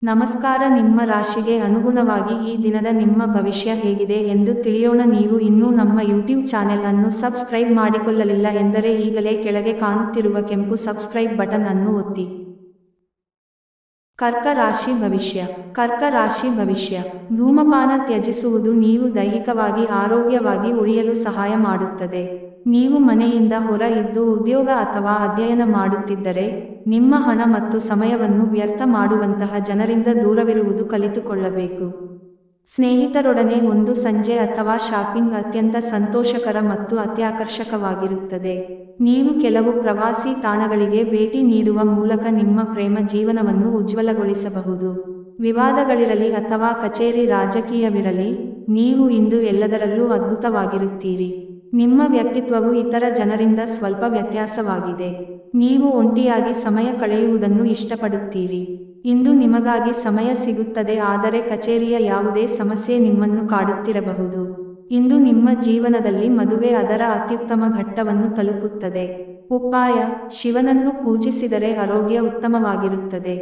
ನಮಸ್ಕಾರ. ನಿಮ್ಮ ರಾಶಿಗೆ ಅನುಗುಣವಾಗಿ ಈ ದಿನದ ನಿಮ್ಮ ಭವಿಷ್ಯ ಹೇಗಿದೆ ಎಂದು ತಿಳಿಯೋಣ. ನೀವು ಇನ್ನೂ ನಮ್ಮ ಯೂಟ್ಯೂಬ್ ಚಾನೆಲ್ ಅನ್ನು ಸಬ್ಸ್ಕ್ರೈಬ್ ಮಾಡಿಕೊಳ್ಳಲಿಲ್ಲ ಎಂದರೆ ಈಗಲೇ ಕೆಳಗೆ ಕಾಣುತ್ತಿರುವ ಕೆಂಪು ಸಬ್ಸ್ಕ್ರೈಬ್ ಬಟನ್ ಅನ್ನು ಒತ್ತಿ. ಕರ್ಕ ರಾಶಿ ಭವಿಷ್ಯ. ಕರ್ಕ ರಾಶಿ ಭವಿಷ್ಯ. ಧೂಮಪಾನ ತ್ಯಜಿಸುವುದು ನೀವು ದೈಹಿಕವಾಗಿ ಆರೋಗ್ಯವಾಗಿ ಉಳಿಯಲು ಸಹಾಯ ಮಾಡುತ್ತದೆ. ನೀವು ಮನೆಯಿಂದ ಹೊರ ಇದ್ದು ಉದ್ಯೋಗ ಅಥವಾ ಅಧ್ಯಯನ ಮಾಡುತ್ತಿದ್ದರೆ, ನಿಮ್ಮ ಹಣ ಮತ್ತು ಸಮಯವನ್ನು ವ್ಯರ್ಥ ಮಾಡುವಂತಹ ಜನರಿಂದ ದೂರವಿರುವುದು ಕಲಿತುಕೊಳ್ಳಬೇಕು. ಸ್ನೇಹಿತರೊಡನೆ ಒಂದು ಸಂಜೆ ಅಥವಾ ಶಾಪಿಂಗ್ ಅತ್ಯಂತ ಸಂತೋಷಕರ ಮತ್ತು ಅತ್ಯಾಕರ್ಷಕವಾಗಿರುತ್ತದೆ. ನೀವು ಕೆಲವು ಪ್ರವಾಸಿ ತಾಣಗಳಿಗೆ ಭೇಟಿ ನೀಡುವ ಮೂಲಕ ನಿಮ್ಮ ಪ್ರೇಮ ಜೀವನವನ್ನು ಉಜ್ವಲಗೊಳಿಸಬಹುದು. ವಿವಾದಗಳಿರಲಿ ಅಥವಾ ಕಚೇರಿ ರಾಜಕೀಯವಿರಲಿ, ನೀವು ಇಂದು ಎಲ್ಲದರಲ್ಲೂ ಅದ್ಭುತವಾಗಿರುತ್ತೀರಿ. ನಿಮ್ಮ ವ್ಯಕ್ತಿತ್ವವು ಇತರ ಜನರಿಂದ ಸ್ವಲ್ಪ ವ್ಯತ್ಯಾಸವಾಗಿದೆ. ನೀವು ಒಂಟಿಯಾಗಿ ಸಮಯ ಕಳೆಯುವುದನ್ನು ಇಷ್ಟಪಡುತ್ತೀರಿ. ಇಂದು ನಿಮಗಾಗಿ ಸಮಯ ಸಿಗುತ್ತದೆ, ಆದರೆ ಕಚೇರಿಯ ಯಾವುದೇ ಸಮಸ್ಯೆ ನಿಮ್ಮನ್ನು ಕಾಡುತ್ತಿರಬಹುದು. ಇಂದು ನಿಮ್ಮ ಜೀವನದಲ್ಲಿ ಮದುವೆ ಅದರ ಅತ್ಯುತ್ತಮ ಘಟ್ಟವನ್ನು ತಲುಪುತ್ತದೆ. ಉಪಾಯ: ಶಿವನನ್ನು ಪೂಜಿಸಿದರೆ ಆರೋಗ್ಯ ಉತ್ತಮವಾಗಿರುತ್ತದೆ.